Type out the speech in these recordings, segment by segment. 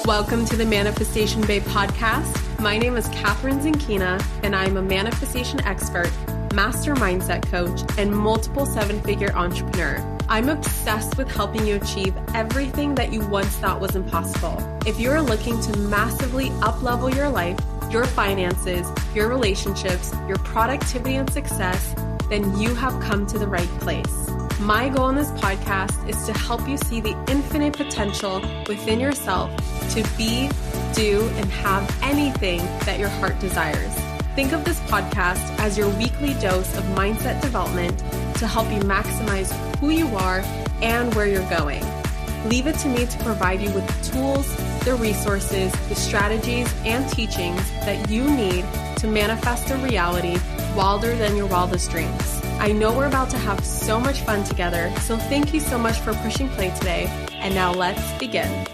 Welcome to the Manifestation Babe podcast. My name is Catherine Zinkina, and I'm a manifestation expert, master mindset coach, and multiple seven-figure entrepreneur. I'm obsessed with helping you achieve everything that you once thought was impossible. If you're looking to massively up-level your life, your finances, your relationships, your productivity and success, then you have come to the right place. My goal in this podcast is to help you see the infinite potential within yourself to be, do, and have anything that your heart desires. Think of this podcast as your weekly dose of mindset development to help you maximize who you are and where you're going. Leave it to me to provide you with the tools, the resources, the strategies, and teachings that you need to manifest a reality wilder than your wildest dreams. I know we're about to have so much fun together, so thank you so much for pushing play today. And now let's begin.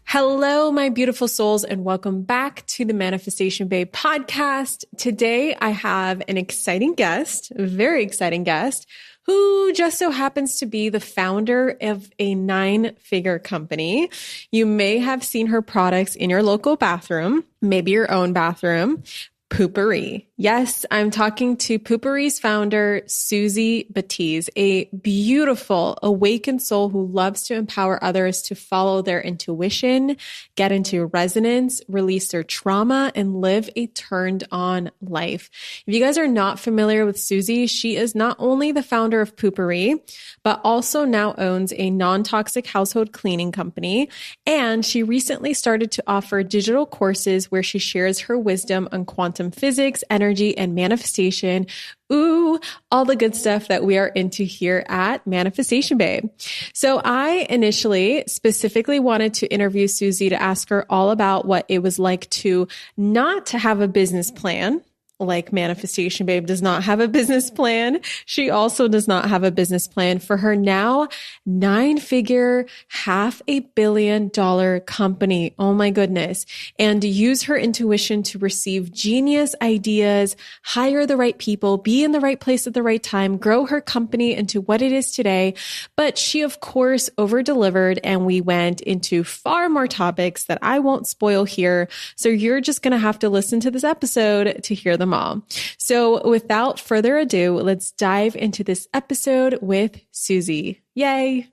Hello, my beautiful souls, and welcome back to the Manifestation Babe podcast. Today, I have an exciting guest, a very exciting guest, who just so happens to be the founder of a 9-figure company. You may have seen her products in your local bathroom, maybe your own bathroom. Poo Pourri. Yes, I'm talking to Poo Pourri's founder, Suzy Batiz, a beautiful, awakened soul who loves to empower others to follow their intuition, get into resonance, release their trauma, and live a turned-on life. If you guys are not familiar with Suzy, she is not only the founder of Poo Pourri, but also now owns a non-toxic household cleaning company. And she recently started to offer digital courses where she shares her wisdom on quantum physics, energy, and manifestation. Ooh, all the good stuff that we are into here at Manifestation Babe. So I initially specifically wanted to interview Suzy to ask her all about what it was like to not to have a business plan. Like Manifestation Babe does not have a business plan. She also does not have a business plan for her now 9-figure, $500 million company. Oh my goodness. And to use her intuition to receive genius ideas, hire the right people, be in the right place at the right time, grow her company into what it is today. But she, of course, over-delivered, and we went into far more topics that I won't spoil here. So you're just going to have to listen to this episode to hear them all. So without further ado, let's dive into this episode with Suzy. Yay.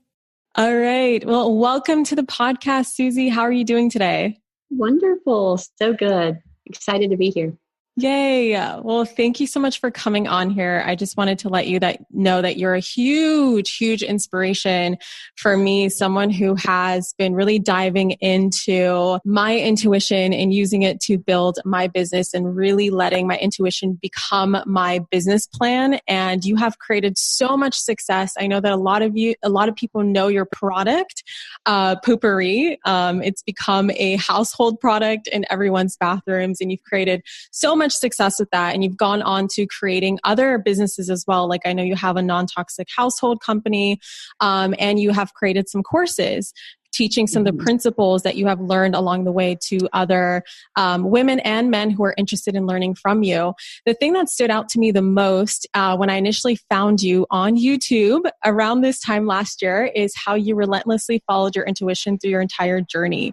All right. Well, welcome to the podcast, Suzy. How are you doing today? Wonderful. So good. Excited to be here. Yay. Well, thank you so much for coming on here. I just wanted to let you know that you're a huge, huge inspiration for me, someone who has been really diving into my intuition and using it to build my business and really letting my intuition become my business plan. And you have created so much success. I know that a lot of people know your product, Poo Pourri. It's become a household product in everyone's bathrooms, and you've created so much success with that. And you've gone on to creating other businesses as well. Like I know you have a non-toxic household company, and you have created some courses teaching some of the principles that you have learned along the way to other women and men who are interested in learning from you. The thing that stood out to me the most when I initially found you on YouTube around this time last year is how you relentlessly followed your intuition through your entire journey.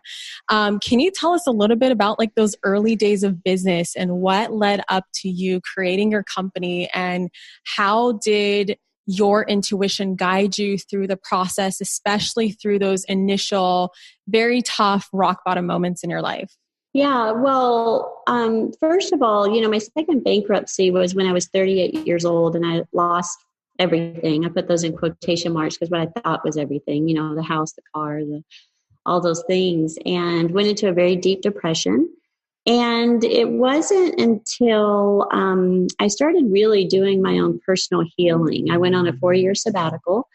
Can you tell us a little bit about like those early days of business and what led up to you creating your company, and how did your intuition guide you through the process, especially through those initial, very tough rock bottom moments in your life? Yeah, well, first of all, my second bankruptcy was when I was 38 years old and I lost everything. I put those in quotation marks because what I thought was everything, the house, the car, all those things, and went into a very deep depression. And it wasn't until I started really doing my own personal healing. I went on a 4-year sabbatical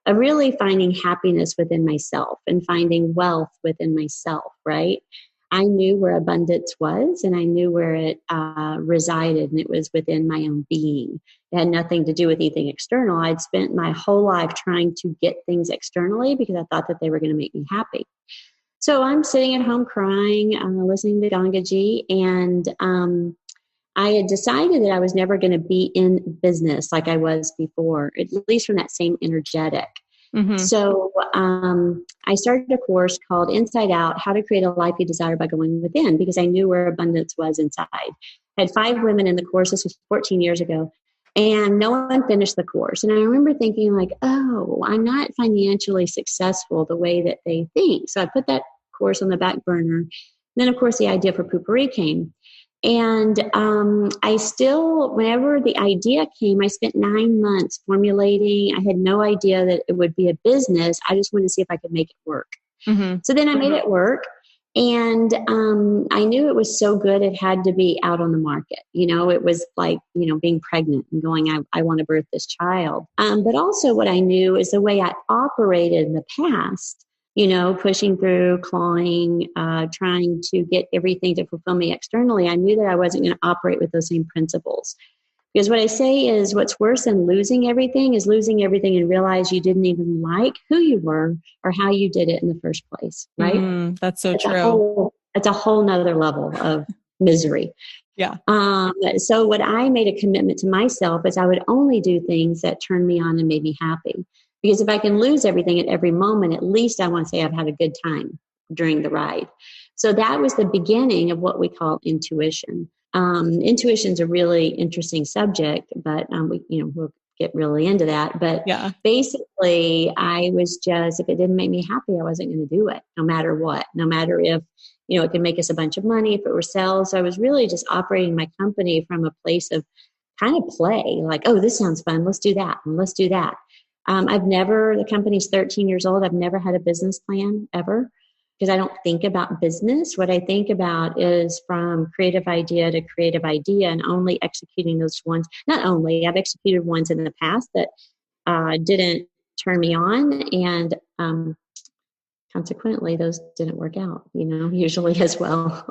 of really finding happiness within myself and finding wealth within myself, right? I knew where abundance was, and I knew where it resided, and it was within my own being. It had nothing to do with anything external. I'd spent my whole life trying to get things externally because I thought that they were going to make me happy. So I'm sitting at home crying, listening to Gangaji, and I had decided that I was never going to be in business like I was before, at least from that same energetic. Mm-hmm. So I started a course called Inside Out, How to Create a Life You Desire by Going Within, because I knew where abundance was inside. I had 5 women in the course. This was 14 years ago. And no one finished the course. And I remember thinking like, oh, I'm not financially successful the way that they think. So I put that course on the back burner. And then, of course, the idea for Poo Pourri came. And I still, whenever the idea came, I spent 9 months formulating. I had no idea that it would be a business. I just wanted to see if I could make it work. Mm-hmm. So then I made it work. And I knew it was so good, it had to be out on the market. You know, it was like, you know, being pregnant and going, I want to birth this child. But also what I knew is the way I operated in the past, you know, pushing through, clawing, trying to get everything to fulfill me externally. I knew that I wasn't going to operate with those same principles. Because what I say is what's worse than losing everything is losing everything and realize you didn't even like who you were or how you did it in the first place, right? That's so true. It's a whole nother level of misery. Yeah. So what I made a commitment to myself is I would only do things that turned me on and made me happy. Because if I can lose everything at every moment, at least I want to say I've had a good time during the ride. So that was the beginning of what we call intuition. Intuition's a really interesting subject, but we'll get really into that. But basically, I was just, if it didn't make me happy, I wasn't going to do it, no matter what, no matter if, you know, it could make us a bunch of money, if it were sales. So I was really just operating my company from a place of kind of play, like, oh, this sounds fun. Let's do that. And let's do that. The company's 13 years old. I've never had a business plan ever. Because I don't think about business. What I think about is from creative idea to creative idea and only executing those ones. Not only, I've executed ones in the past that didn't turn me on. And consequently, those didn't work out, you know, usually as well.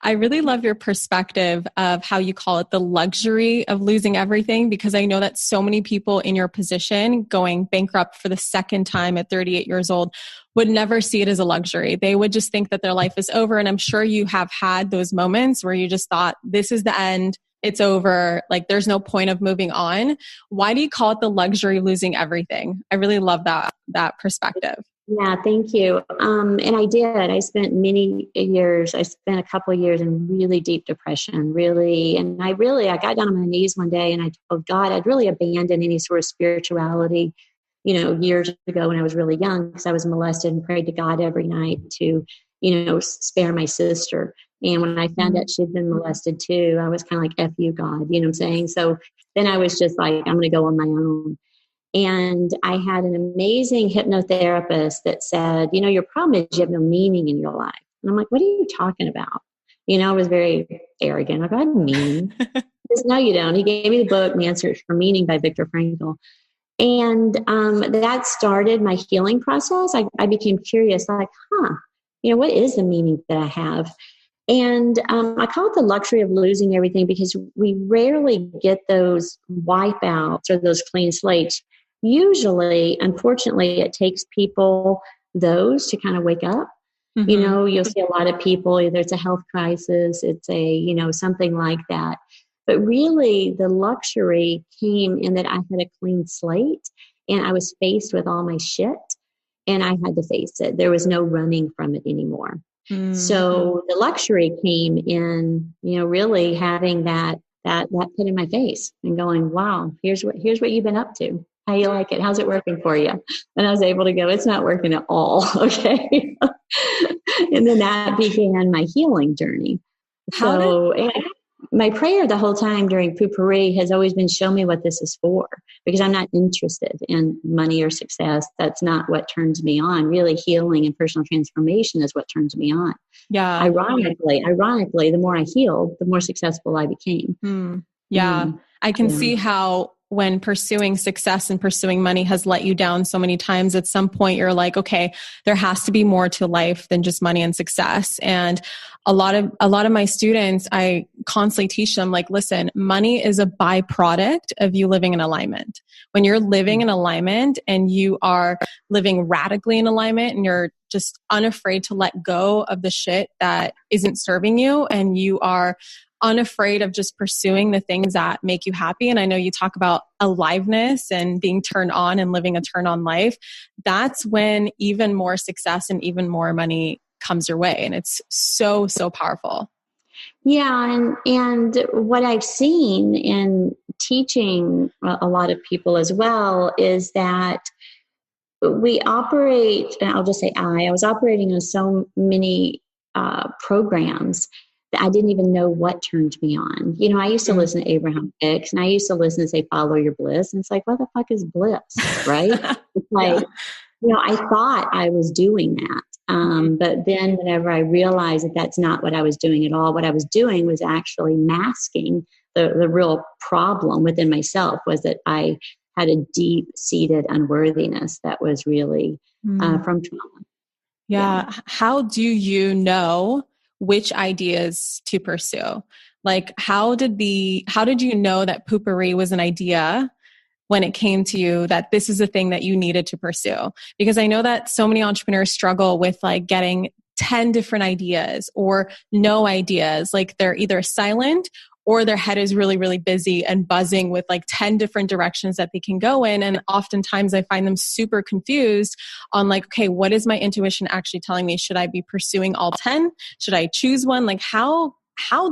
I really love your perspective of how you call it the luxury of losing everything, because I know that so many people in your position going bankrupt for the second time at 38 years old would never see it as a luxury. They would just think that their life is over. And I'm sure you have had those moments where you just thought, this is the end. It's over. Like there's no point of moving on. Why do you call it the luxury of losing everything? I really love that perspective. Yeah, thank you. And I did. I spent a couple of years in really deep depression, really. And I got down on my knees one day and I told God I'd really abandoned any sort of spirituality, you know, years ago when I was really young, because I was molested and prayed to God every night to, you know, spare my sister. And when I found out she'd been molested too, I was kind of like, F you, God, you know what I'm saying? So then I was just like, I'm going to go on my own. And I had an amazing hypnotherapist that said, you know, your problem is you have no meaning in your life. And I'm like, what are you talking about? You know, I was very arrogant. Like, I had meaning. He says, no, you don't. He gave me the book, The Answer for Meaning by Viktor Frankl. And that started my healing process. I became curious, like, you know, what is the meaning that I have? And I call it the luxury of losing everything because we rarely get those wipeouts or those clean slates. Usually, unfortunately, it takes people those to kind of wake up. Mm-hmm. You know, you'll see a lot of people, either it's a health crisis, it's a, you know, something like that. But really, the luxury came in that I had a clean slate and I was faced with all my shit and I had to face it. There was no running from it anymore. Mm-hmm. So the luxury came in, you know, really having that put in my face and going, wow, here's what you've been up to. How you like it? How's it working for you? And I was able to go, it's not working at all. Okay. And then that began my healing journey. My prayer the whole time during Poo Pourri has always been, show me what this is for, because I'm not interested in money or success. That's not what turns me on. Really, healing and personal transformation is what turns me on. Yeah. Ironically, the more I healed, the more successful I became. I can see how when pursuing success and pursuing money has let you down so many times, at some point you're like, okay, there has to be more to life than just money and success. And a lot of my students, I constantly teach them, like, listen, money is a byproduct of you living in alignment. When you're living in alignment and you are living radically in alignment and you're just unafraid to let go of the shit that isn't serving you, and you are unafraid of just pursuing the things that make you happy. And I know you talk about aliveness and being turned on and living a turn on life. That's when even more success and even more money comes your way. And it's so, so powerful. Yeah. And what I've seen in teaching a lot of people as well is that we operate, and I'll just say I was operating on so many programs that I didn't even know what turned me on. You know, I used to listen to Abraham Hicks, and I used to listen to say, follow your bliss. And it's like, what the fuck is bliss, right? It's like, you know, I thought I was doing that. But then whenever I realized that that's not what I was doing at all, what I was doing was actually masking the real problem within myself, was that I had a deep-seated unworthiness that was really from trauma. Yeah. How do you know which ideas to pursue? Like, how did you know that Poo Pourri was an idea when it came to you, that this is the thing that you needed to pursue? Because I know that so many entrepreneurs struggle with like getting 10 different ideas or no ideas. Like they're either silent or their head is really, really busy and buzzing with like 10 different directions that they can go in. And oftentimes I find them super confused on like, okay, what is my intuition actually telling me? Should I be pursuing all 10? Should I choose one? Like how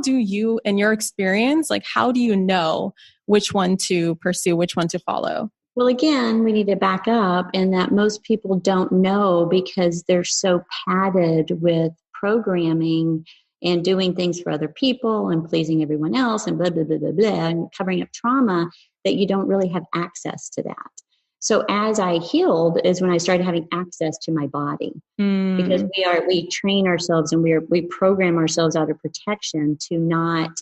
do you, in your experience, like how do you know which one to pursue, which one to follow? Well, again, we need to back up in that most people don't know because they're so padded with programming and doing things for other people and pleasing everyone else and blah, blah, blah, blah, blah, and covering up trauma, that you don't really have access to that. So as I healed is when I started having access to my body, because we train ourselves and we program ourselves out of protection to not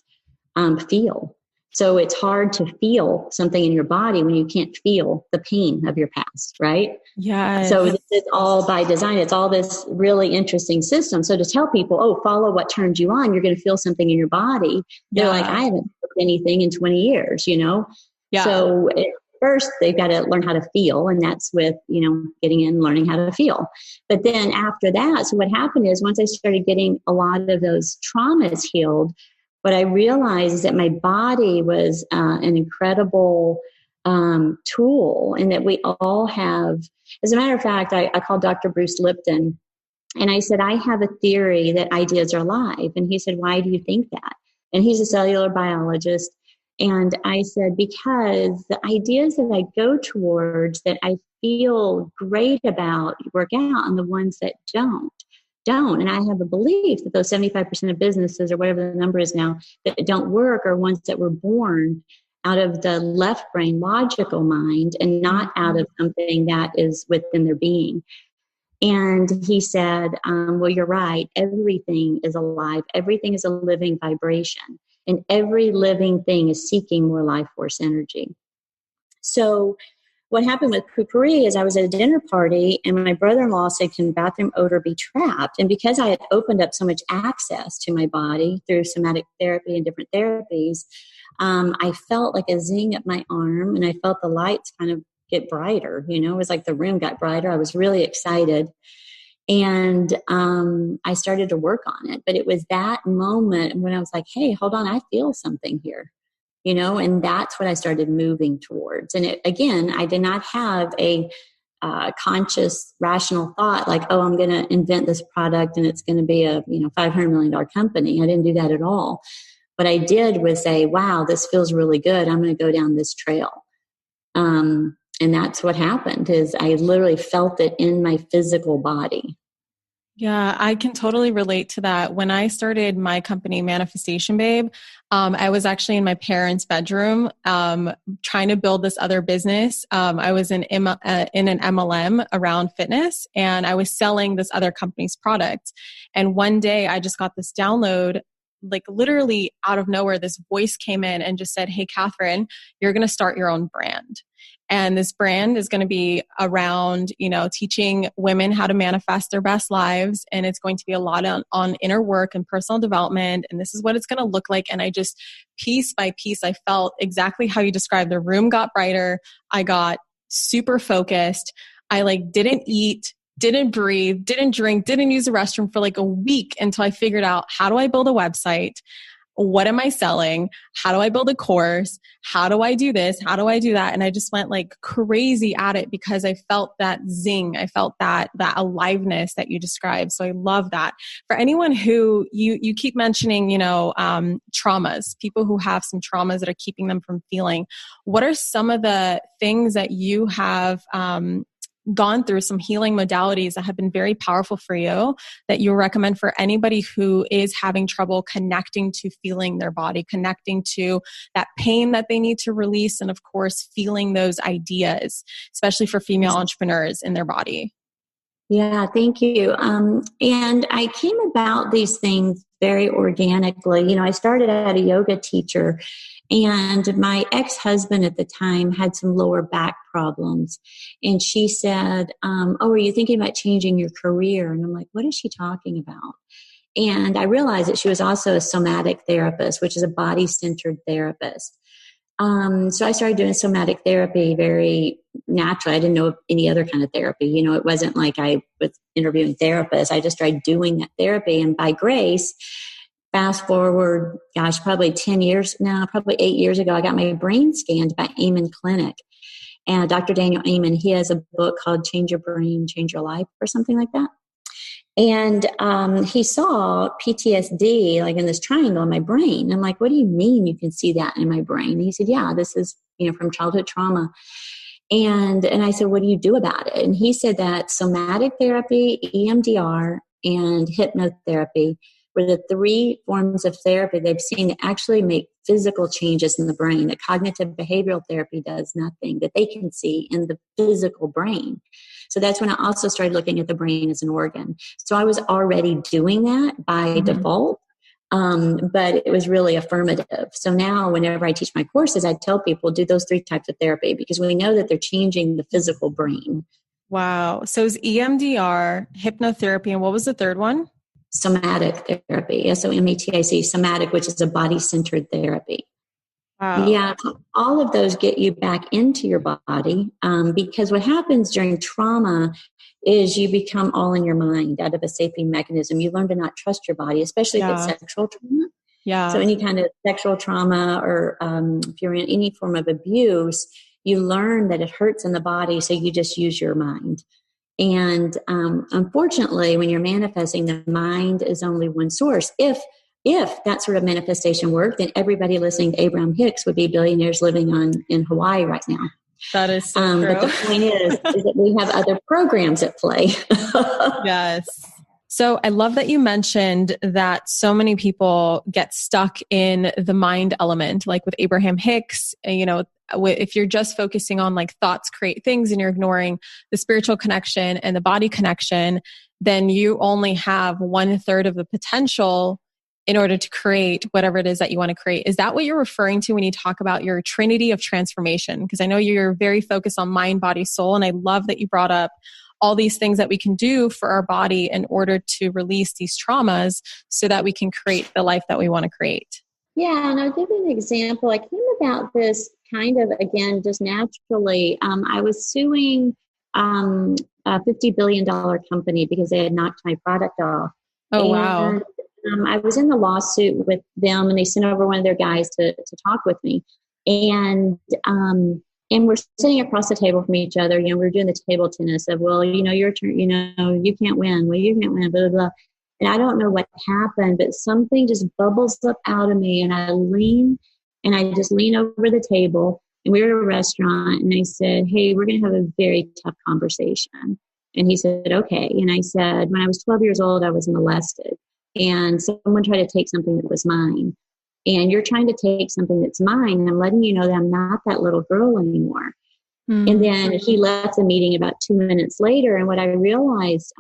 feel. So it's hard to feel something in your body when you can't feel the pain of your past, right? Yeah. So this is all by design. It's all this really interesting system. So to tell people, oh, follow what turns you on, you're going to feel something in your body. They're like, I haven't felt anything in 20 years, you know? Yeah. So first they've got to learn how to feel. And that's with, you know, getting in, learning how to feel. But then after that, so what happened is once I started getting a lot of those traumas healed, what I realized is that my body was an incredible tool, and that we all have. As a matter of fact, I called Dr. Bruce Lipton, and I said, I have a theory that ideas are alive. And he said, why do you think that? And he's a cellular biologist. And I said, because the ideas that I go towards that I feel great about work out, and the ones that don't. And I have a belief that those 75% of businesses, or whatever the number is now, that don't work are ones that were born out of the left brain logical mind and not out of something that is within their being. And he said, well, you're right. Everything is alive. Everything is a living vibration. And every living thing is seeking more life force energy. So what happened with Poo Pourri is I was at a dinner party and my brother-in-law said, can bathroom odor be trapped? And because I had opened up so much access to my body through somatic therapy and different therapies, I felt like a zing at my arm, and I felt the lights kind of get brighter. You know, it was like the room got brighter. I was really excited. And I started to work on it. But it was that moment when I was like, hey, hold on, I feel something here. You know, and that's what I started moving towards. And again, I did not have a conscious, rational thought like, oh, I'm going to invent this product and it's going to be a $500 million company. I didn't do that at all. What I did was say, wow, this feels really good. I'm going to go down this trail. And that's what happened. Is I literally felt it in my physical body. Yeah, I can totally relate to that. When I started my company, Manifestation Babe, I was actually in my parents' bedroom trying to build this other business. I was in an MLM around fitness, and I was selling this other company's product. And one day I just got this download, like literally out of nowhere, this voice came in and just said, hey, Catherine, you're going to start your own brand. And this brand is going to be around, teaching women how to manifest their best lives. And it's going to be a lot on inner work and personal development. And this is what it's going to look like. And I just, piece by piece, I felt exactly how you described. The room got brighter. I got super focused. I didn't eat, didn't breathe, didn't drink, didn't use the restroom for a week until I figured out, how do I build a website? what am I selling? How do I build a course? How do I do this? How do I do that? And I just went like crazy at it because I felt that zing. I felt that aliveness that you described. So I love that. For anyone who you keep mentioning, traumas, people who have some traumas that are keeping them from feeling, what are some of the things that you have, gone through, some healing modalities that have been very powerful for you that you recommend for anybody who is having trouble connecting to feeling their body, connecting to that pain that they need to release, and of course, feeling those ideas, especially for female entrepreneurs in their body? Yeah, thank you. And I came about these things very organically. I started as a yoga teacher, and my ex-husband at the time had some lower back problems. And she said, are you thinking about changing your career? And I'm like, what is she talking about? And I realized that she was also a somatic therapist, which is a body-centered therapist. So I started doing somatic therapy very naturally. I didn't know of any other kind of therapy. It wasn't like I was interviewing therapists. I just started doing that therapy. And by grace, fast forward, probably 10 years now, probably 8 years ago, I got my brain scanned by Amen Clinic. And Dr. Daniel Amen, he has a book called Change Your Brain, Change Your Life, or something like that. And he saw PTSD like in this triangle in my brain. I'm like, what do you mean you can see that in my brain? And he said, yeah, this is from childhood trauma. And I said, what do you do about it? And he said that somatic therapy, EMDR, and hypnotherapy were the 3 forms of therapy they've seen that actually make physical changes in the brain, that cognitive behavioral therapy does nothing, that they can see in the physical brain. So that's when I also started looking at the brain as an organ. So I was already doing that by default, but it was really affirmative. So now whenever I teach my courses, I tell people do those 3 types of therapy because we know that they're changing the physical brain. Wow. So it's EMDR, hypnotherapy, and what was the third one? Somatic therapy, SOMATIC, somatic, which is a body-centered therapy. Wow. Yeah, all of those get you back into your body because what happens during trauma is you become all in your mind out of a safety mechanism. You learn to not trust your body, especially if it's sexual trauma. Yeah. So any kind of sexual trauma or if you're in any form of abuse, you learn that it hurts in the body, so you just use your mind. And unfortunately, when you're manifesting, the mind is only one source. If that sort of manifestation worked, then everybody listening to Abraham Hicks would be billionaires living in Hawaii right now. That is so true. But the point is that we have other programs at play. Yes. So I love that you mentioned that so many people get stuck in the mind element, like with Abraham Hicks, if you're just focusing on like thoughts create things and you're ignoring the spiritual connection and the body connection, then you only have 1/3 of the potential in order to create whatever it is that you want to create. Is that what you're referring to when you talk about your trinity of transformation? Because I know you're very focused on mind, body, soul. And I love that you brought up all these things that we can do for our body in order to release these traumas so that we can create the life that we want to create. Yeah, and I'll give you an example. I came about this kind of, again, just naturally. I was suing a $50 billion company because they had knocked my product off. Oh, wow. I was in the lawsuit with them, and they sent over one of their guys to talk with me. And we're sitting across the table from each other. We were doing the table tennis of, well, your turn, you can't win. Well, you can't win, blah, blah, blah. And I don't know what happened, but something just bubbles up out of me. And I just lean over the table, and we were at a restaurant, and I said, hey, we're going to have a very tough conversation. And he said, okay. And I said, when I was 12 years old, I was molested. And someone tried to take something that was mine. And you're trying to take something that's mine. And I'm letting you know that I'm not that little girl anymore. Mm-hmm. And then he left the meeting about 2 minutes later. And what I realized,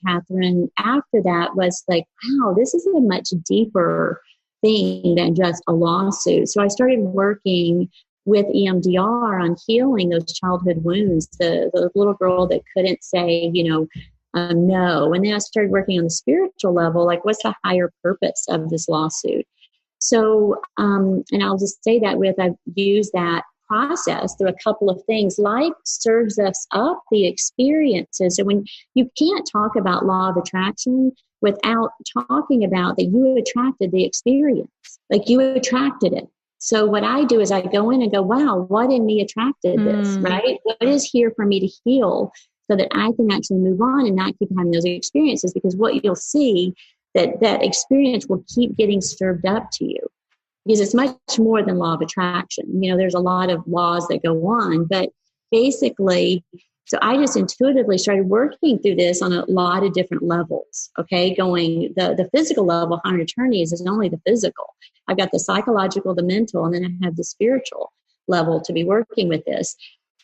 Catherine, after that was like, wow, this is a much deeper thing than just a lawsuit. So I started working with EMDR on healing those childhood wounds, the little girl that couldn't say, no. And then I started working on the spiritual level, like what's the higher purpose of this lawsuit? So, and I'll just say that I've used that process through a couple of things. Life serves us up the experiences. So when you can't talk about law of attraction without talking about that you attracted the experience. Like you attracted it. So what I do is I go in and go, wow, what in me attracted this, right? What is here for me to heal so that I can actually move on and not keep having those experiences? Because what you'll see, that experience will keep getting served up to you, because it's much more than law of attraction. You know, there's a lot of laws that go on, but basically, so I just intuitively started working through this on a lot of different levels. Okay. Going the physical level, 100 attorneys is only the physical. I've got the psychological, the mental, and then I have the spiritual level to be working with this.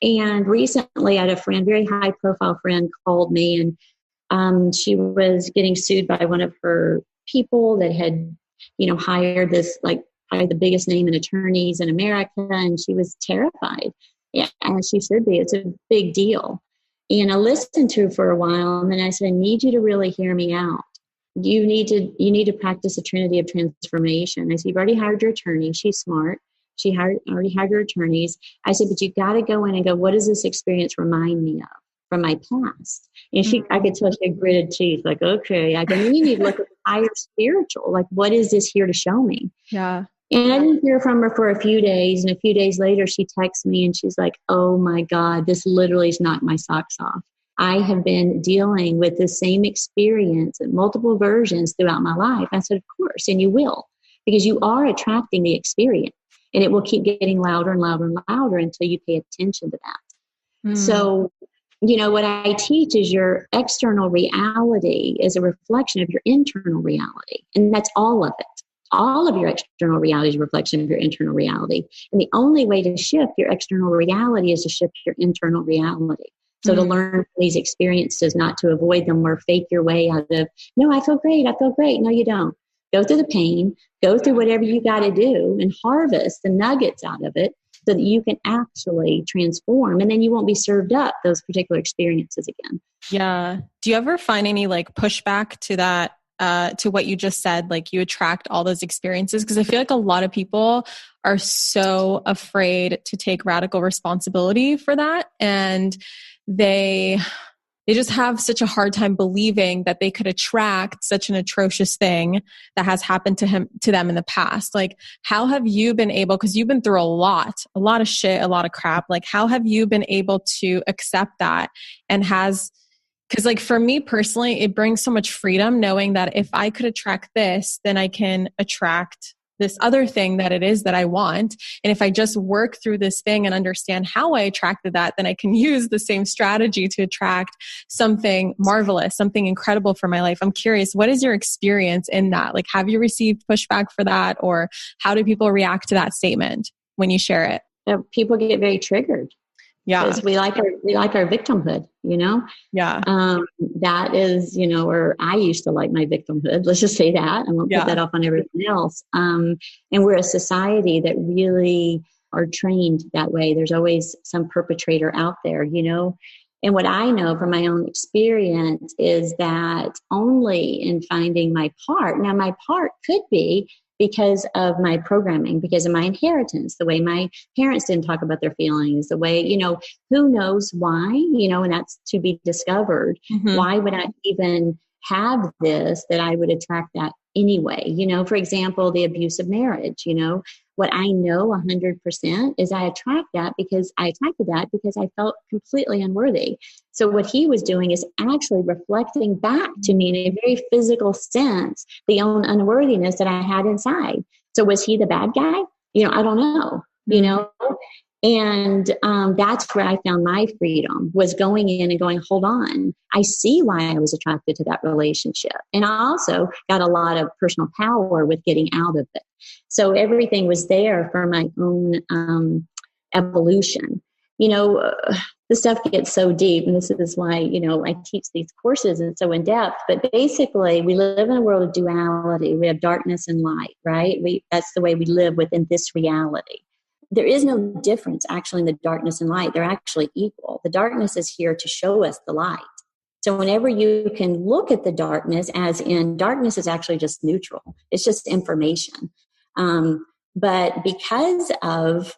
And recently I had a friend, very high profile friend, called me, and she was getting sued by one of her people that had, hired this, like, probably the biggest name in attorneys in America. And she was terrified. Yeah, as she should be. It's a big deal. And I listened to her for a while, and then I said, I need you to really hear me out. You need to practice a trinity of transformation. I said, you've already hired your attorney. She's smart. She already hired her attorneys. I said, but you got to go in and go, what does this experience remind me of from my past? And I could tell she had gritted teeth, like, okay. I go, then you need to look at the higher spiritual. Like, what is this here to show me? Yeah. And I didn't hear from her for a few days. And a few days later, she texts me and she's like, oh my God, this literally has knocked my socks off. I have been dealing with the same experience in multiple versions throughout my life. I said, of course, and you will, because you are attracting the experience, and it will keep getting louder and louder and louder until you pay attention to that. So, what I teach is your external reality is a reflection of your internal reality. And that's all of it. All of your external reality is a reflection of your internal reality. And the only way to shift your external reality is to shift your internal reality. So to learn from these experiences, not to avoid them or fake your way out of, no, I feel great. No, you don't. Go through the pain, go through whatever you got to do, and harvest the nuggets out of it so that you can actually transform. And then you won't be served up those particular experiences again. Yeah. Do you ever find any pushback to that? To what you just said, like you attract all those experiences? Because I feel like a lot of people are so afraid to take radical responsibility for that. And they just have such a hard time believing that they could attract such an atrocious thing that has happened to them in the past. Like, how have you been able, because you've been through a lot of shit, a lot of crap. Like, how have you been able to accept that? And because for me personally, it brings so much freedom knowing that if I could attract this, then I can attract this other thing that it is that I want. And if I just work through this thing and understand how I attracted that, then I can use the same strategy to attract something marvelous, something incredible for my life. I'm curious, what is your experience in that? Like, have you received pushback for that? Or how do people react to that statement when you share it? People get very triggered. Yeah. Because we like our victimhood, Yeah. That is, or I used to like my victimhood. Let's just say that. I won't put that off on everyone else. And we're a society that really are trained that way. There's always some perpetrator out there, And what I know from my own experience is that only in finding my part, now my part could be because of my programming, because of my inheritance, the way my parents didn't talk about their feelings, the way, who knows why, and that's to be discovered. Why would I even have this, that I would attract that anyway? For example, the abusive marriage, what I know 100% is I attracted that because I felt completely unworthy. So what he was doing is actually reflecting back to me in a very physical sense, the own unworthiness that I had inside. So was he the bad guy? I don't know, And that's where I found my freedom, was going in and going, hold on, I see why I was attracted to that relationship. And I also got a lot of personal power with getting out of it. So everything was there for my own evolution. The stuff gets so deep, and this is why, I teach these courses and so in depth. But basically, we live in a world of duality. We have darkness and light, right? That's the way we live within this reality. There is no difference actually in the darkness and light. They're actually equal. The darkness is here to show us the light. So whenever you can look at the darkness, as in darkness is actually just neutral. It's just information. But because of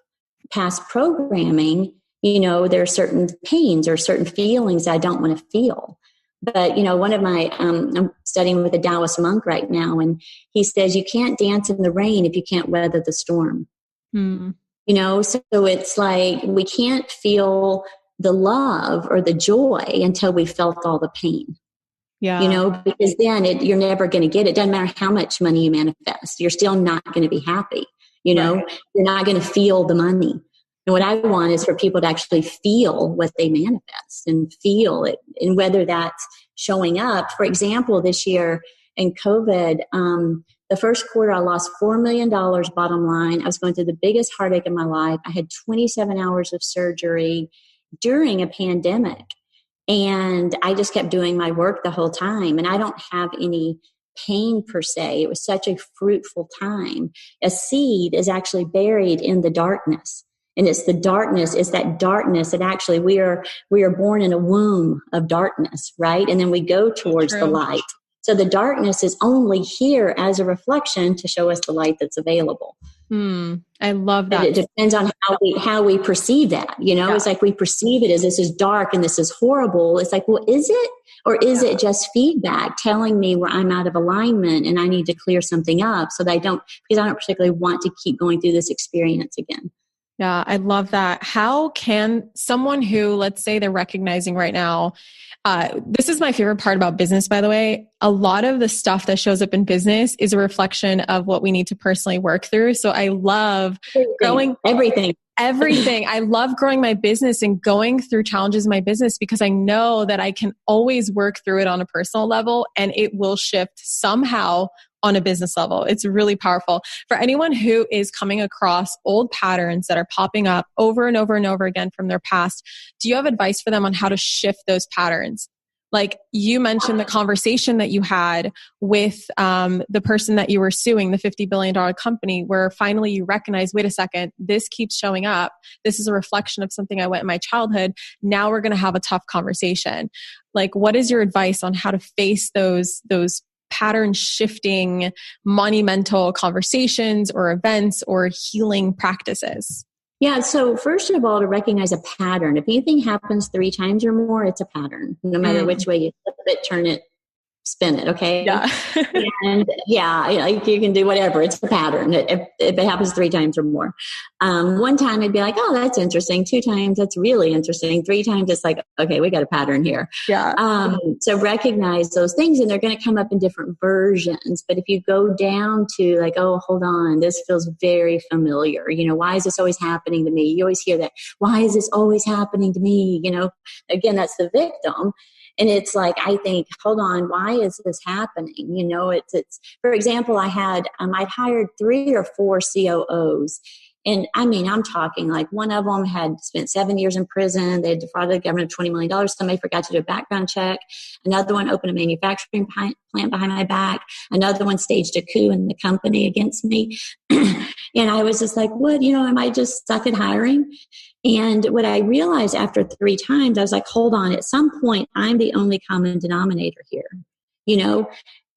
past programming, there are certain pains or certain feelings I don't want to feel. But, one of my, I'm studying with a Taoist monk right now, and he says, you can't dance in the rain if you can't weather the storm. So it's like we can't feel the love or the joy until we felt all the pain. Because then you're never going to get it. Doesn't matter how much money you manifest. You're still not going to be happy. Right. You're not going to feel the money. And what I want is for people to actually feel what they manifest and feel it. And whether that's showing up, for example, this year in COVID, the first quarter, I lost $4 million bottom line. I was going through the biggest heartache of my life. I had 27 hours of surgery during a pandemic. And I just kept doing my work the whole time. And I don't have any pain per se. It was such a fruitful time. A seed is actually buried in the darkness. And it's that darkness that actually we are born in a womb of darkness, right? And then we go towards the light. So the darkness is only here as a reflection to show us the light that's available. I love that. But it depends on how we perceive that. It's like we perceive it as this is dark and this is horrible. It's like, well, is it? Or is it just feedback telling me where I'm out of alignment and I need to clear something up because I don't particularly want to keep going through this experience again. Yeah, I love that. How can someone who, let's say they're recognizing right now, this is my favorite part about business, by the way. A lot of the stuff that shows up in business is a reflection of what we need to personally work through. So I love growing everything. I love growing my business and going through challenges in my business because I know that I can always work through it on a personal level and it will shift somehow on a business level. It's really powerful. For anyone who is coming across old patterns that are popping up over and over and over again from their past, do you have advice for them on how to shift those patterns? Like you mentioned the conversation that you had with the person that you were suing, the $50 billion company, where finally you recognize, wait a second, this keeps showing up. This is a reflection of something I went in my childhood. Now we're going to have a tough conversation. Like, what is your advice on how to face those pattern shifting, monumental conversations or events or healing practices? Yeah. So first of all, to recognize a pattern. If anything happens 3 times or more, it's a pattern. No matter which way you flip it, turn it, spin it. Okay. Yeah. And you can do whatever. It's a pattern. If it happens 3 times or more. One time I'd be like, oh, that's interesting. 2 times, that's really interesting. 3 times, it's like, okay, we got a pattern here. Yeah. So recognize those things, and they're going to come up in different versions. But if you go down to like, oh, hold on, this feels very familiar. Why is this always happening to me? You always hear that. Why is this always happening to me? Again, that's the victim. And it's like, I think, hold on, why is this happening? It's for example, I'd hired 3 or 4 COOs. And I mean, I'm talking like one of them had spent 7 years in prison. They had defrauded the government of $20 million. Somebody forgot to do a background check. Another one opened a manufacturing plant behind my back. Another one staged a coup in the company against me. And I was just like, what, am I just stuck at hiring? And what I realized after 3 times, I was like, hold on, at some point, I'm the only common denominator here,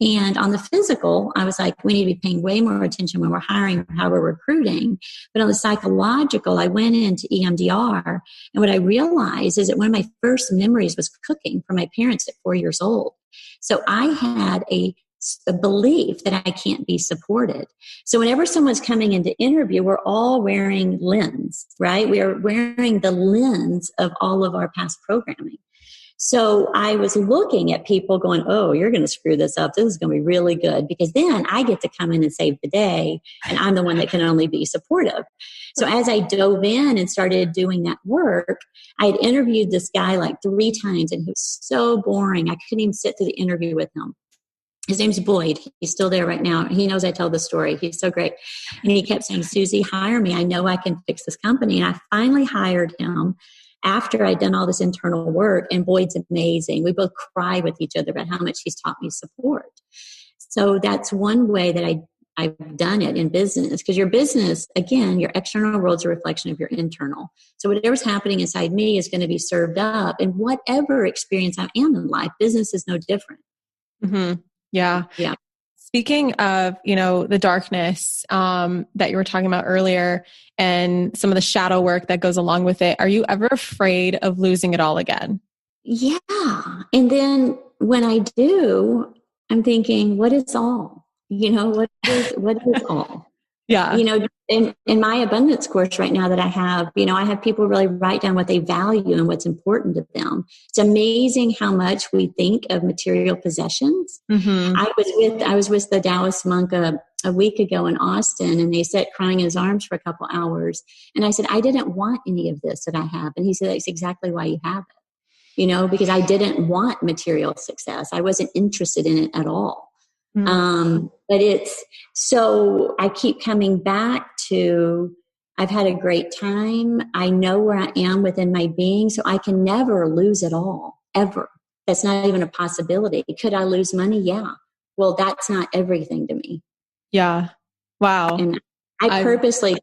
And on the physical, I was like, we need to be paying way more attention when we're hiring or how we're recruiting. But on the psychological, I went into EMDR. And what I realized is that one of my first memories was cooking for my parents at 4 years old. So I had a belief that I can't be supported. So whenever someone's coming in to interview, we're all wearing lens, right? We are wearing the lens of all of our past programming. So I was looking at people going, oh, you're going to screw this up. This is going to be really good, because then I get to come in and save the day, and I'm the one that can only be supportive. So as I dove in and started doing that work, I had interviewed this guy like 3 times, and he was so boring. I couldn't even sit through the interview with him. His name's Boyd. He's still there right now. He knows I tell the story. He's so great. And he kept saying, Suzy, hire me. I know I can fix this company. And I finally hired him after I'd done all this internal work. And Boyd's amazing. We both cry with each other about how much he's taught me support. So that's one way that I've done it in business, because your business, again, your external world's a reflection of your internal. So whatever's happening inside me is going to be served up. And whatever experience I am in life, business is no different. Mm-hmm. Yeah. Yeah. Speaking of, the darkness that you were talking about earlier and some of the shadow work that goes along with it, are you ever afraid of losing it all again? Yeah. And then when I do, I'm thinking, what is all? What is all? Yeah. In my abundance course right now that I have people really write down what they value and what's important to them. It's amazing how much we think of material possessions. Mm-hmm. I was with the Taoist monk a week ago in Austin, and they sat crying in his arms for a couple hours. And I said, I didn't want any of this that I have. And he said, that's exactly why you have it. Because I didn't want material success. I wasn't interested in it at all. Mm-hmm. But so I keep coming back to, I've had a great time. I know where I am within my being, so I can never lose it all, ever. That's not even a possibility. Could I lose money? Yeah. Well, that's not everything to me. Yeah. Wow. And I purposely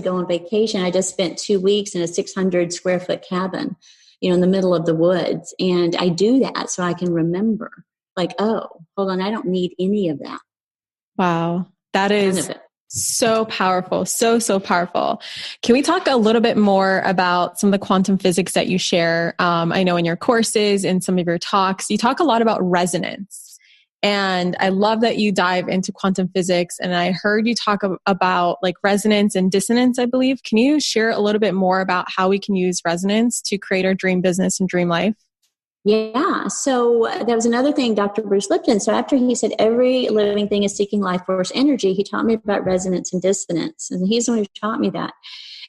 go on vacation. I just spent 2 weeks in a 600 square foot cabin, in the middle of the woods. And I do that so I can remember, like, oh, hold on, I don't need any of that. Wow. That is so powerful. So powerful. Can we talk a little bit more about some of the quantum physics that you share? I know in your courses and some of your talks, you talk a lot about resonance. And I love that you dive into quantum physics. And I heard you talk about like resonance and dissonance, I believe. Can you share a little bit more about how we can use resonance to create our dream business and dream life? Yeah. So that was another thing, Dr. Bruce Lipton. So after he said every living thing is seeking life force energy, he taught me about resonance and dissonance. And he's the one who taught me that.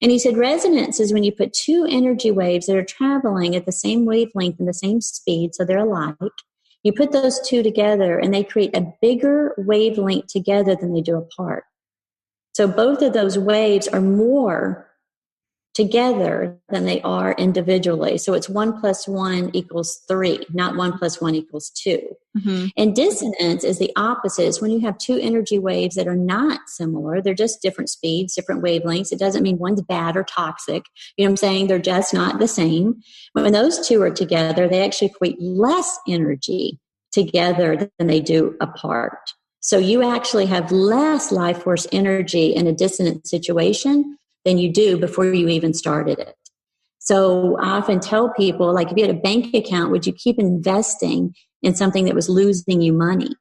And he said resonance is when you put two energy waves that are traveling at the same wavelength and the same speed, so they're alike. You put those two together and they create a bigger wavelength together than they do apart. So both of those waves are more together than they are individually. So it's 1 + 1 = 3, not 1 + 1 = 2. Mm-hmm. And dissonance is the opposite. It's when you have two energy waves that are not similar. They're just different speeds, different wavelengths. It doesn't mean one's bad or toxic. You know what I'm saying? They're just not the same. When those two are together, they actually create less energy together than they do apart. So you actually have less life force energy in a dissonant situation than you do before you even started it. So I often tell people, like, if you had a bank account, would you keep investing in something that was losing you money?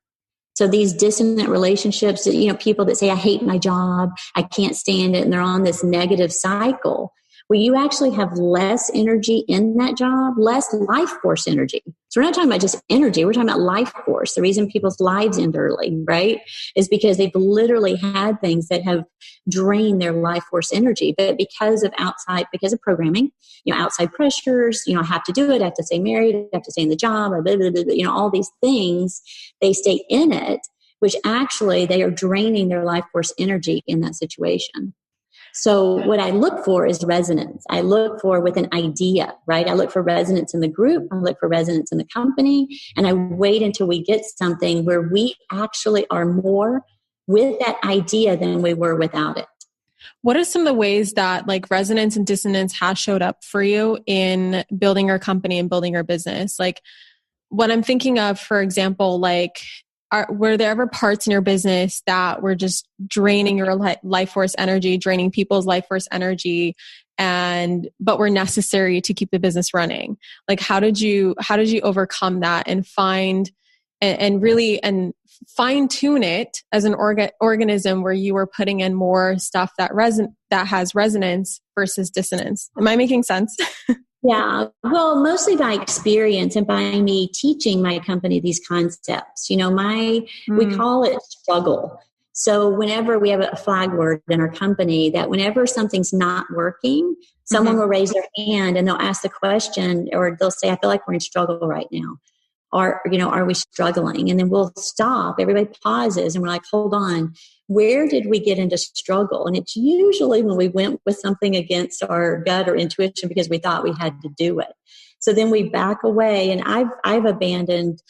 So these dissonant relationships, people that say, I hate my job, I can't stand it, and they're on this negative cycle. Well, you actually have less energy in that job, less life force energy. So we're not talking about just energy, we're talking about life force. The reason people's lives end early, right, is because they've literally had things that have drained their life force energy. But because of programming, outside pressures, I have to do it, I have to stay married, I have to stay in the job, blah, blah, blah, blah, all these things, they stay in it, which actually they are draining their life force energy in that situation. So what I look for is resonance. I look for with an idea, right? I look for resonance in the group. I look for resonance in the company. And I wait until we get something where we actually are more with that idea than we were without it. What are some of the ways that like resonance and dissonance has showed up for you in building your company and building your business? Like what I'm thinking of, for example, like, were there ever parts in your business that were just draining your life force energy, draining people's life force energy, but were necessary to keep the business running? Like, how did you overcome that and find and really fine tune it as an organism where you were putting in more stuff that has resonance versus dissonance? Am I making sense? Yeah, well, mostly by experience and by me teaching my company these concepts. We call it struggle. So whenever we have a flag word in our company, that whenever something's not working, someone will raise their hand and they'll ask the question, or they'll say, I feel like we're in struggle right now. Are we struggling? And then we'll stop. Everybody pauses and we're like, hold on. Where did we get into struggle? And it's usually when we went with something against our gut or intuition because we thought we had to do it. So then we back away. And I've abandoned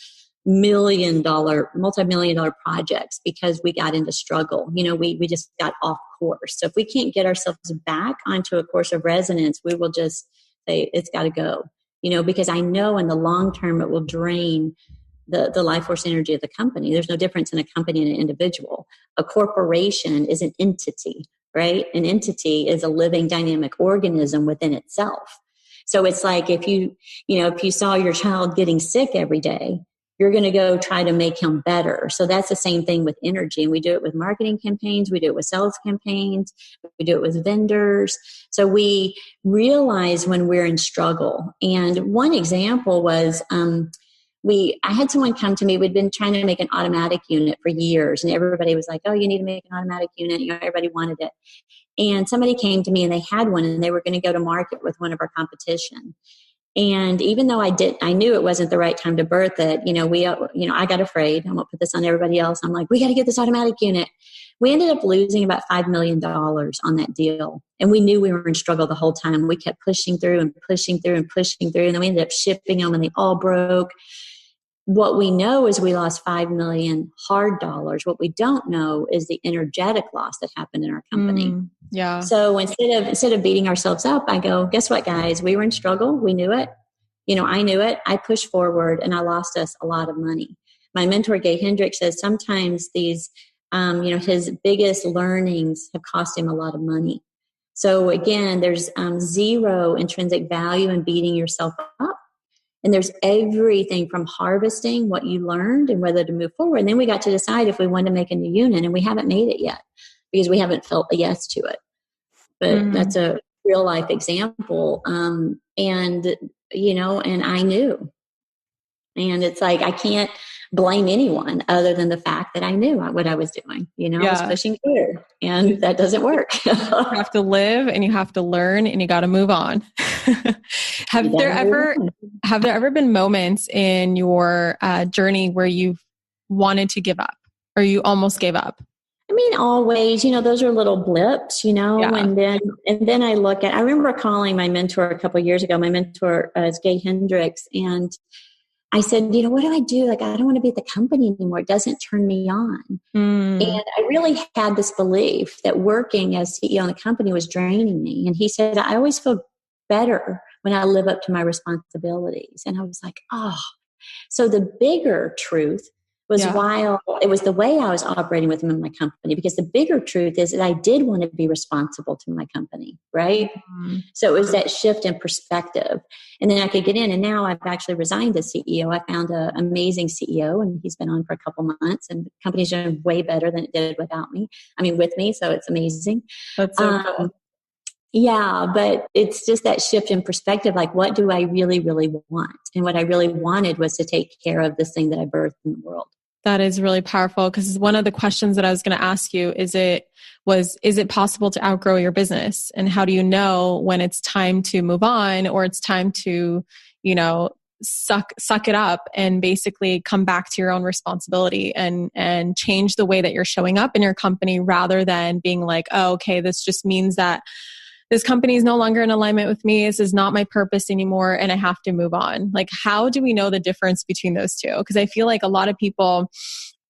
multi-million-dollar projects because we got into struggle. We just got off course. So if we can't get ourselves back onto a course of resonance, we will just say it's got to go. Because I know in the long term it will drain the life force energy of the company. There's no difference in a company and an individual. A corporation is an entity, right? An entity is a living dynamic organism within itself. So it's like if you saw your child getting sick every day, you're going to go try to make him better. So that's the same thing with energy. And we do it with marketing campaigns. We do it with sales campaigns. We do it with vendors. So we realize when we're in struggle. And one example was, I had someone come to me. We'd been trying to make an automatic unit for years, and everybody was like, "Oh, you need to make an automatic unit." Everybody wanted it. And somebody came to me and they had one, and they were going to go to market with one of our competition. And even though I knew it wasn't the right time to birth it, I got afraid. I won't put this on everybody else. I'm like, we got to get this automatic unit. We ended up losing about $5 million on that deal. And we knew we were in struggle the whole time. We kept pushing through and pushing through and pushing through. And then we ended up shipping them and they all broke. What we know is we lost $5 million hard dollars. What we don't know is the energetic loss that happened in our company. Yeah. So instead of beating ourselves up, I go, guess what, guys? We were in struggle. We knew it. I knew it. I pushed forward and I lost us a lot of money. My mentor, Gay Hendricks, says sometimes these, his biggest learnings have cost him a lot of money. So again, there's zero intrinsic value in beating yourself up. And there's everything from harvesting what you learned and whether to move forward. And then we got to decide if we wanted to make a new unit, and we haven't made it yet because we haven't felt a yes to it. But that's a real life example. And I knew. And it's like, I can't blame anyone other than the fact that I knew what I was doing. I was pushing through, and that doesn't work. You have to live and you have to learn and you got to move on. Have there ever been moments in your journey where you've wanted to give up or you almost gave up? I mean, always, those are little blips, Yeah. and then I remember calling my mentor a couple of years ago. My mentor is Gay Hendricks. And I said, what do I do? Like, I don't want to be at the company anymore. It doesn't turn me on. And I really had this belief that working as CEO in the company was draining me. And he said, I always feel better when I live up to my responsibilities. And I was like, so the bigger truth was while it was the way I was operating with him in my company, because the bigger truth is that I did want to be responsible to my company, right? So it was that shift in perspective. And then I could get in, and now I've actually resigned as CEO. I found an amazing CEO, and he's been on for a couple months, and the company's doing way better than it did with me. So it's amazing. That's so cool. Yeah, but it's just that shift in perspective. Like, what do I really, really want? And what I really wanted was to take care of this thing that I birthed in the world. That is really powerful, because one of the questions that I was going to ask you is it possible to outgrow your business? And how do you know when it's time to move on, or it's time to, suck it up and basically come back to your own responsibility and change the way that you're showing up in your company, rather than being like, oh, okay, this just means that this company is no longer in alignment with me. This is not my purpose anymore, and I have to move on. Like, how do we know the difference between those two? Because I feel like a lot of people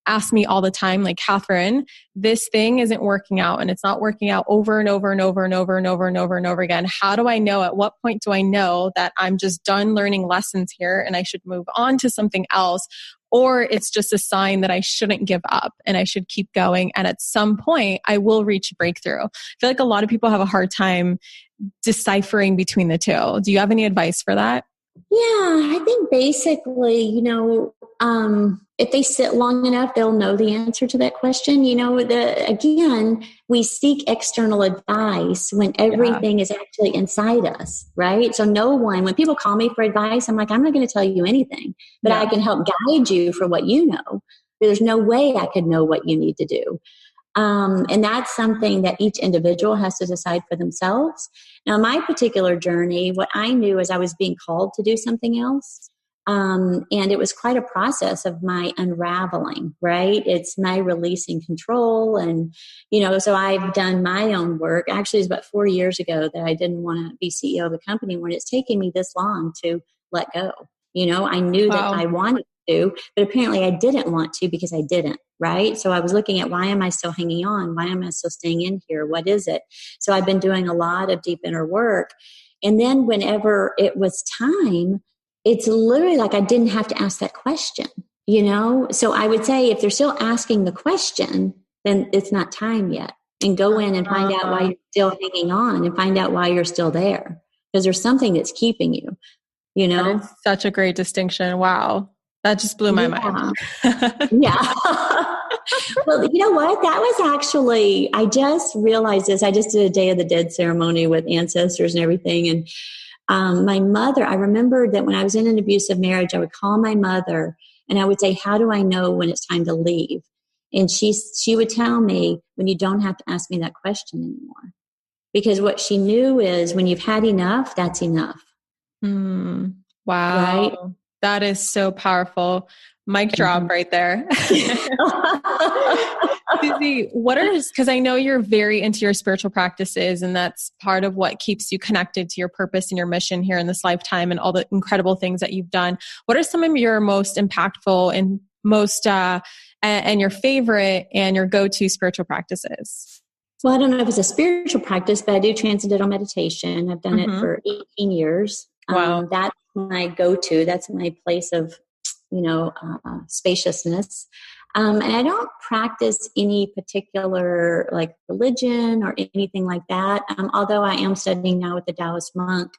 ask me all the time, like, Catherine, this thing isn't working out, and it's not working out over and over and over and over and over and over and over again. How do I know? At what point do I know that I'm just done learning lessons here and I should move on to something else? Or it's just a sign that I shouldn't give up and I should keep going. And at some point I will reach breakthrough. I feel like a lot of people have a hard time deciphering between the two. Do you have any advice for that? Yeah, I think basically, if they sit long enough, they'll know the answer to that question. Again, we seek external advice when everything is actually inside us, right? So when people call me for advice, I'm like, I'm not going to tell you anything, but I can help guide you for what you know. There's no way I could know what you need to do. And that's something that each individual has to decide for themselves. Now, my particular journey, what I knew is I was being called to do something else. And it was quite a process of my unraveling, right? It's my releasing control. And, so I've done my own work. Actually, it was about 4 years ago that I didn't want to be CEO of a company when it's taken me this long to let go. I knew that I wanted to, but apparently I didn't want to because I didn't, right? So I was looking at, why am I still hanging on? Why am I still staying in here? What is it? So I've been doing a lot of deep inner work. And then whenever it was time, it's literally like I didn't have to ask that question, So I would say if they're still asking the question, then it's not time yet. And go in and find out why you're still hanging on and find out why you're still there. because there's something that's keeping you, you know? That is such a great distinction. Wow. That just blew my mind. Yeah. Well, you know what? That was actually, I just realized this. I just did a Day of the Dead ceremony with ancestors and everything. And my mother, I remembered that when I was in an abusive marriage, I would call my mother and I would say, how do I know when it's time to leave? And she would tell me, when you don't have to ask me that question anymore. Because what she knew is when you've had enough, that's enough. Wow. Right? That is so powerful. Mic drop right there. Suzy, because I know you're very into your spiritual practices, and that's part of what keeps you connected to your purpose and your mission here in this lifetime and all the incredible things that you've done. What are some of your most impactful and most, and your favorite and your go-to spiritual practices? Well, I don't know if it's a spiritual practice, but I do transcendental meditation. I've done it for 18 years. Wow. That's my go-to. That's my place of, spaciousness. And I don't practice any particular like religion or anything like that. Although I am studying now with the Taoist monk.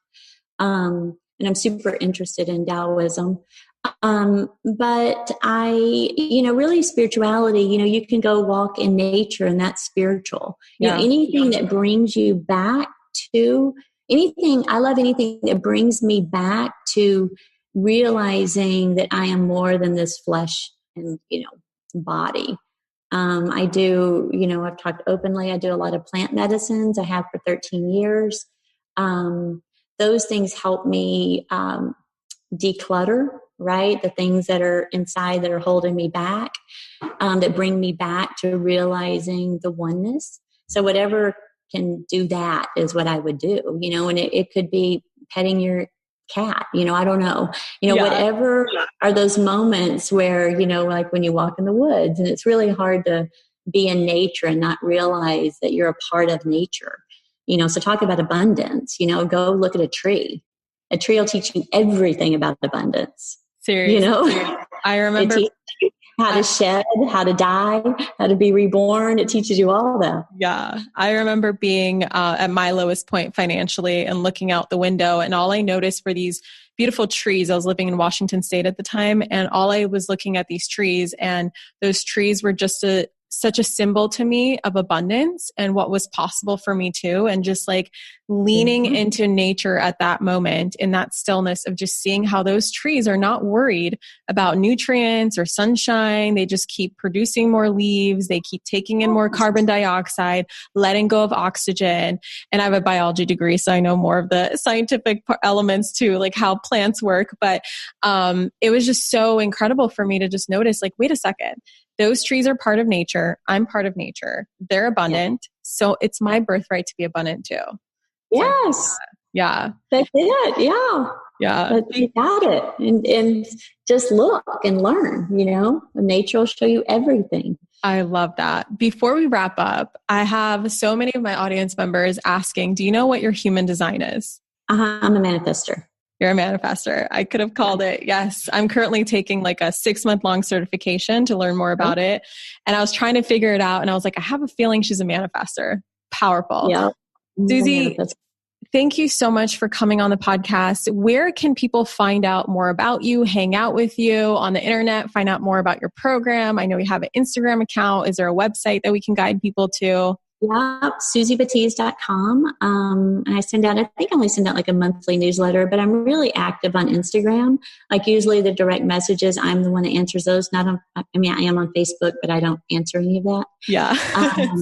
And I'm super interested in Taoism. But really spirituality, you can go walk in nature and that's spiritual. Anything that brings you back to I love anything that brings me back to realizing that I am more than this flesh and, body. I do, I've talked openly, I do a lot of plant medicines. I have for 13 years. Those things help me, declutter, right? The things that are inside that are holding me back, that bring me back to realizing the oneness. So whatever can do that is what I would do, and it could be petting your cat, I don't know, whatever are those moments where, like when you walk in the woods and it's really hard to be in nature and not realize that you're a part of nature, so talk about abundance, go look at a tree. A tree will teach you everything about abundance. Seriously. I remember it teaches you how to shed, how to die, how to be reborn. It teaches you all that. Yeah. I remember being at my lowest point financially and looking out the window, and all I noticed were these beautiful trees. I was living in Washington State at the time, and all I was looking at these trees, and those trees were just such a symbol to me of abundance and what was possible for me too. And just like leaning into nature at that moment in that stillness of just seeing how those trees are not worried about nutrients or sunshine. They just keep producing more leaves. They keep taking in more carbon dioxide, letting go of oxygen. And I have a biology degree, so I know more of the scientific elements too, like how plants work. But it was just so incredible for me to just notice, like, wait a second. Those trees are part of nature. I'm part of nature. They're abundant. So it's my birthright to be abundant too. Yes. Yeah. That's it. Yeah. Yeah. But you got it. And just look and learn, nature will show you everything. I love that. Before we wrap up, I have so many of my audience members asking, do you know what your human design is? I'm a manifester. You're a manifester. I could have called it. Yes. I'm currently taking like a 6-month-long certification to learn more about it. And I was trying to figure it out. And I was like, I have a feeling she's a manifester. Powerful. Yeah. Suzy, thank you so much for coming on the podcast. Where can people find out more about you, hang out with you on the internet, find out more about your program? I know you have an Instagram account. Is there a website that we can guide people to? Yeah, SuzyBatiz.com. And I only send out like a monthly newsletter, but I'm really active on Instagram. Like usually the direct messages, I'm the one that answers those. I am on Facebook, but I don't answer any of that. Yeah,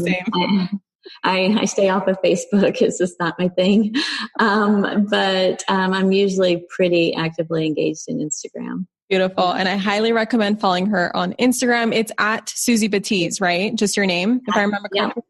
same. I stay off of Facebook. It's just not my thing. But I'm usually pretty actively engaged in Instagram. Beautiful. And I highly recommend following her on Instagram. It's at Suzy Batiz, right? Just your name, if I remember correctly.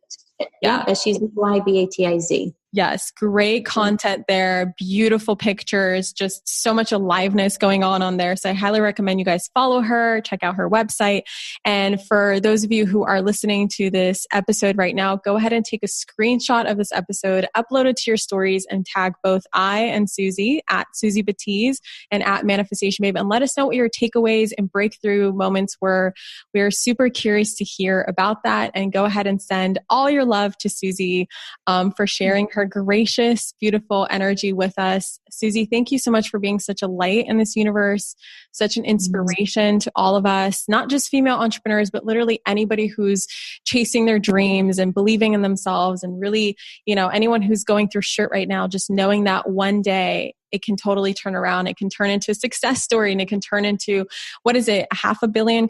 Yeah, she's Batiz. Yes, great content there, beautiful pictures, just so much aliveness going on there. So I highly recommend you guys follow her, check out her website. And for those of you who are listening to this episode right now, go ahead and take a screenshot of this episode, upload it to your stories, and tag both I and Suzy at Suzy Batiz and at Manifestation Babe, and let us know what your takeaways and breakthrough moments were. We are super curious to hear about that, and go ahead and send all your love to Suzy for sharing her her gracious, beautiful energy with us. Suzy, thank you so much for being such a light in this universe, such an inspiration to all of us, not just female entrepreneurs, but literally anybody who's chasing their dreams and believing in themselves. And really, anyone who's going through shit right now, just knowing that one day it can totally turn around. It can turn into a success story, and it can turn into, what is it, a $500 million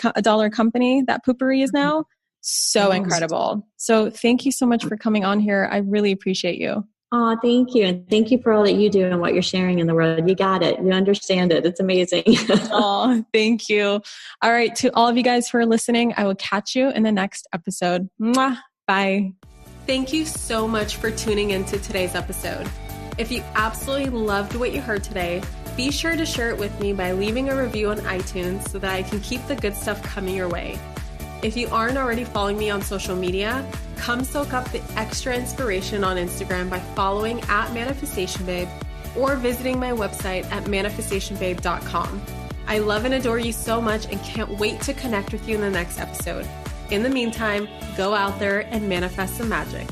company that Poo Pourri is now? So incredible. So thank you so much for coming on here. I really appreciate you. Oh, thank you. And thank you for all that you do and what you're sharing in the world. You got it. You understand it. It's amazing. Oh, thank you. All right. To all of you guys who are listening, I will catch you in the next episode. Mwah. Bye. Thank you so much for tuning into today's episode. If you absolutely loved what you heard today, be sure to share it with me by leaving a review on iTunes so that I can keep the good stuff coming your way. If you aren't already following me on social media, come soak up the extra inspiration on Instagram by following @ManifestationBabe or visiting my website at manifestationbabe.com. I love and adore you so much and can't wait to connect with you in the next episode. In the meantime, go out there and manifest some magic.